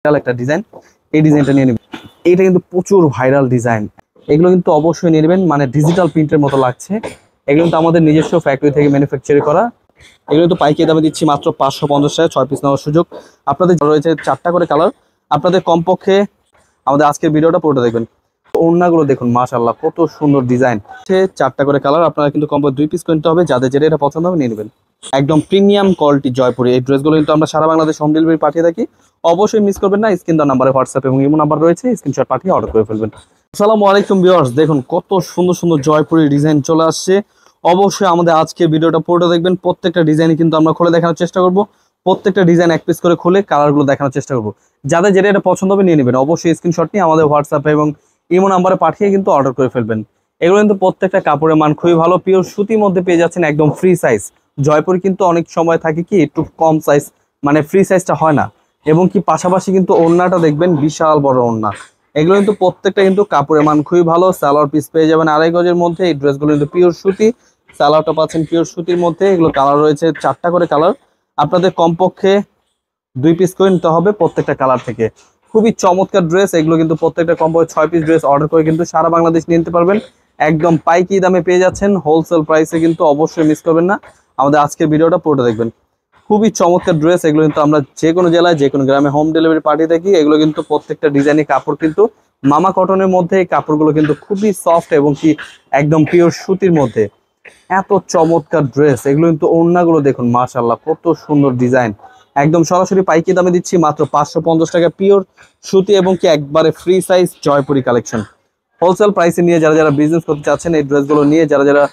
একটা ডিজাইন, এই ডিজাইনটা নিয়ে নেবেন। এটা কিন্তু প্রচুর ভাইরাল ডিজাইন, এগুলো কিন্তু অবশ্যই নিয়ে নেবেন। মানে ডিজিটাল প্রিন্টের মতো লাগছে। এগুলো কিন্তু আমাদের নিজস্ব ফ্যাক্টরি থেকে ম্যানুফ্যাকচার করা। এগুলো কিন্তু পাইকারি দামে দিচ্ছি মাত্র 550 টাকা, 6 পিস নেওয়ার সুযোগ। আপনাদের রয়েছে 4টা করে কালার। আপনাদের কমপক্ষে আমাদের আজকের ভিডিওটা পুরোটা দেখবেন। ওড়নাগুলো দেখুন মাশাআল্লাহ কত সুন্দর ডিজাইন। 4টা করে কালার, আপনারা কিন্তু কমপক্ষে 2 পিস কিনতে হবে। যাদের যেটা পছন্দ হবে নিয়ে নেবেন। একদম প্রিমিয়াম কোয়ালিটি জয়পুরি এই ড্রেসগুলো কিন্তু আমরা সারা বাংলাদেশ হোম ডেলিভারি পাঠিয়ে থাকি। অবশ্যই মিস করবেন না। স্ক্রিন দেওয়া নাম্বারে হোয়াটসঅ্যাপ এবং ইমো নাম্বার রয়েছে, স্ক্রিনশট পাঠিয়ে অর্ডার করে ফেলবেন। আসসালামু আলাইকুম ভিউয়ার্স, দেখুন কত সুন্দর সুন্দর জয়পুরি ডিজাইন চলে আসছে। অবশ্যই আমাদের আজকে ভিডিওটা পুরোটা দেখবেন। প্রত্যেকটা ডিজাইন কিন্তু আমরা খুলে দেখানোর চেষ্টা করব। প্রত্যেকটা ডিজাইন এক পিস করে খুলে কালারগুলো দেখানোর চেষ্টা করব। যাদের যেটা পছন্দ হবে নিয়ে নেবেন। অবশ্যই স্ক্রিনশট নিয়ে আমাদের হোয়াটসঅ্যাপ এবং ইমো নাম্বারে পাঠিয়ে কিন্তু অর্ডার করে ফেলবেন। এগুলো কিন্তু প্রত্যেকটা কাপড়ের মান খুবই ভালো, পিওর সুতির মধ্যে পেয়ে যাচ্ছেন একদম ফ্রি সাইজ। জয়পুর কিন্তু অনেক সময় থাকে কি একটু কম সাইজ, মানে ফ্রি সাইজটা হয় না। এবং কি পাশাপাশি কিন্তু ওড়নাটা দেখবেন বিশাল বড় ওড়না। এগুলো কিন্তু প্রত্যেকটা কিন্তু কাপড়ের মান খুবই ভালো। সালোয়ার পিস পেয়ে যাবেন 2.5 গজের মধ্যে। এই ড্রেসগুলো কিন্তু পিওর সুতি, সালোয়ারটা পাচ্ছেন পিওর সুতির মধ্যে। এগুলো কালার রয়েছে 4টা করে কালার। আপনাদের কমপক্ষে 2 পিস করে নিতে হবে প্রত্যেকটা কালার থেকে। খুবই চমৎকার ড্রেস। এগুলো কিন্তু প্রত্যেকটা কমপক্ষে 6 পিস ড্রেস অর্ডার করে কিন্তু সারা বাংলাদেশ নিতে পারবেন। একদম পাইকারি দামে পেয়ে যাচ্ছেন, হোলসেল প্রাইসে। কিন্তু অবশ্যই মিস করবেন না, আমাদের আজকের ভিডিওটা পুরোটা দেখবেন। খুবই চমৎকার ড্রেস। এগুলো কিন্তু আমরা যে কোনো জেলায় যে কোনো গ্রামে হোম ডেলিভারি পাঠিয়ে থাকি। এগুলো কিন্তু প্রত্যেকটা ডিজাইনের কাপড় কিন্তু মামা কটনের মধ্যে। এই কাপড়গুলো কিন্তু খুবই সফট এবং কি একদম পিওর সুতির মধ্যে। এত চমৎকার ড্রেস। এগুলো কিন্তু ওড়নাগুলো দেখুন মাশাআল্লাহ কত সুন্দর ডিজাইন। একদম সরাসরি পাইকারি দামে দিচ্ছি মাত্র 550 টাকা, পিওর সুতি এবং কি একবারে free size Jaipuri collection. Wholesale প্রাইসে নিয়ে যারা যারা বিজনেস করতে চাচ্ছেন, এই ড্রেসগুলো নিয়ে যারা যারা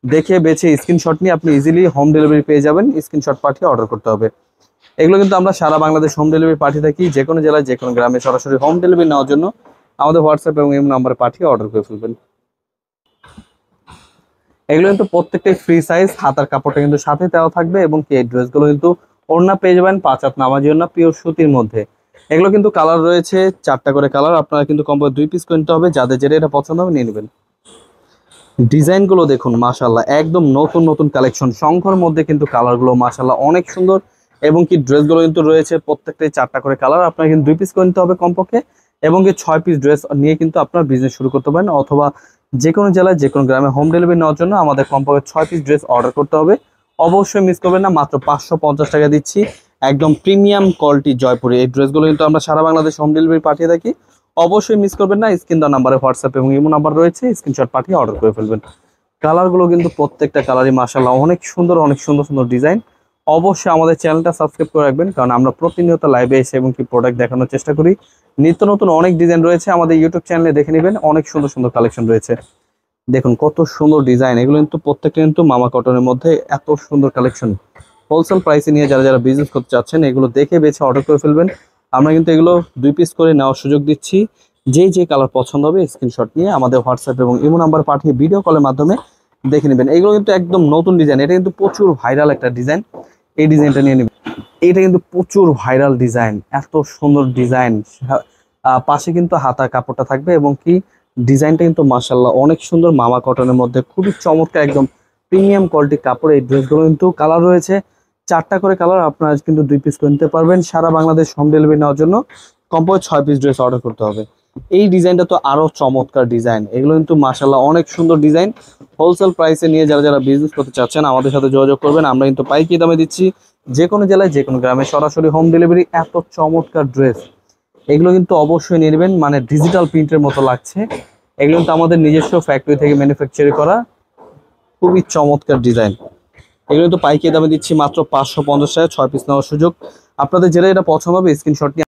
দেখে বেছে স্ক্রিনশট নিয়ে আপনি ইজিলি হোম ডেলিভারি পেয়ে যাবেন। স্ক্রিনশট পাঠিয়ে অর্ডার করতে হবে। এগুলো কিন্তু আমরা সারা বাংলাদেশ হোম ডেলিভারি পাঠিয়ে থাকি। যে কোনো জেলায় যে কোনো গ্রামে সরাসরি হোম ডেলিভারি নেওয়ার জন্য আমাদের হোয়াটসঅ্যাপ এবং ইমো নাম্বারে পাঠিয়ে অর্ডার করে ফেলবেন। এগুলো কিন্তু প্রত্যেকটাই ফ্রি সাইজ। হাতার কাপড়টা কিন্তু সাথে দেওয়া থাকবে এবং কি এই ড্রেসগুলো কিন্তু ওড়না পেয়ে যাবেন 5 হাত নামাজি ওড়না, পিওর সুতির মধ্যে। এগুলো কিন্তু কালার রয়েছে 4টা করে কালার। আপনারা কিন্তু কমপক্ষে 2 পিস কিনতে হবে। যাদের যেটা পছন্দ হবে নিয়ে নেবেন। ডিজাইনগুলো দেখুন মাশাআল্লাহ একদম নতুন নতুন কালেকশন। শঙ্খর মধ্যে কিন্তু কালারগুলো মাশাআল্লাহ অনেক সুন্দর এবং কি ড্রেসগুলো কিন্তু রয়েছে প্রত্যেকটাই 4টা করে কালার। আপনারা কিন্তু 2 পিস কিনতে হবে কমপক্ষে এবং কি 6 পিস ড্রেস নিয়ে কিন্তু আপনার বিজনেস শুরু করতে পারেন। অথবা যে কোনো জেলায় যে কোনো গ্রামে হোম ডেলিভারি নেওয়ার জন্য আমাদের কমপক্ষে 6 পিস ড্রেস অর্ডার করতে হবে। অবশ্যই মিস করবেন না, মাত্র 550 টাকা দিচ্ছি। একদম প্রিমিয়াম কোয়ালিটি জয়পুরি এই ড্রেসগুলো কিন্তু আমরা সারা বাংলাদেশ হোম ডেলিভারি পাঠিয়ে থাকি। অবশ্যই মিস করবেন না। স্ক্রিন দেওয়া নাম্বারে হোয়াটসঅ্যাপ এবং ইমো নাম্বার রয়েছে, স্ক্রিনশট পাঠিয়ে অর্ডার করে ফেলবেন। কালারগুলো কিন্তু প্রত্যেকটা কালারই মাশাআল্লাহ অনেক সুন্দর, অনেক সুন্দর সুন্দর ডিজাইন। অবশ্যই আমাদের চ্যানেলটা সাবস্ক্রাইব করে রাখবেন, কারণ আমরা প্রতিনিয়ত লাইভে এসে এবং কি প্রোডাক্ট দেখানোর চেষ্টা করি। নিত্য নতুন অনেক ডিজাইন রয়েছে, আমাদের ইউটিউব চ্যানেলে দেখে নেবেন। অনেক সুন্দর সুন্দর কালেকশন রয়েছে। দেখুন কত সুন্দর ডিজাইন। এগুলো কিন্তু প্রত্যেকটা কিন্তু মামা কটনের মধ্যে। এত সুন্দর কালেকশন। হোলসেল প্রাইসে নিয়ে যারা যারা বিজনেস করতে চাচ্ছেন এগুলো দেখে বেছে অর্ডার করে ফেলবেন। আমরা কিন্তু এগুলো 2 পিস করে নেওয়ার সুযোগ দিচ্ছি। যে কালার পছন্দ হবে স্ক্রিনশট নিয়ে আমাদের হোয়াটসঅ্যাপ এবং ইমো নাম্বার পাঠিয়ে ভিডিও কলের মাধ্যমে দেখে নেবেন। এগুলো কিন্তু একদম নতুন ডিজাইন। এটা কিন্তু প্রচুর ভাইরাল একটা ডিজাইন, এই ডিজাইনটা নিয়ে নেবেন। এটা কিন্তু প্রচুর ভাইরাল ডিজাইন, এত সুন্দর ডিজাইন। পাশে কিন্তু হাতা কাপড়টা থাকবে এবং কি ডিজাইনটা কিন্তু মাশাআল্লাহ অনেক সুন্দর। মামা কটনের মধ্যে খুবই চমৎকার একদম প্রিমিয়াম কোয়ালিটির কাপড়। এই ড্রেসগুলো কিন্তু কালার রয়েছে 4টা করে কালার। আপনারা কিন্তু 2 পিস কিনতে পারবেন। সারা বাংলাদেশ হোম ডেলিভারি নেওয়ার জন্য কমপক্ষে 6 পিস ড্রেস অর্ডার করতে হবে। এই ডিজাইনটা তো আরো চমৎকার ডিজাইন। এগুলো কিন্তু মাশাআল্লাহ অনেক সুন্দর ডিজাইন। হোলসেল প্রাইসে নিয়ে যারা যারা বিজনেস করতে চাচ্ছেন আমাদের সাথে যোগাযোগ করবেন। আমরা কিন্তু পাইকারি দামে দিচ্ছি যে কোনো জেলায় যে কোনো গ্রামে সরাসরি হোম ডেলিভারি। এত চমৎকার ড্রেস। এগুলো কিন্তু অবশ্যই নিয়ে নেবেন। মানে ডিজিটাল প্রিন্টের মতো লাগছে। এগুলো কিন্তু আমাদের নিজস্ব ফ্যাক্টরি থেকে ম্যানুফ্যাকচার করা। খুবই চমৎকার ডিজাইন। এগুলো তো পাইকারি দামে দিচ্ছি মাত্র 550 টাকা, 6 পিস নেওয়ার সুযোগ। আপনাদের যেটা পছন্দ হবে স্ক্রিনশট নিয়ে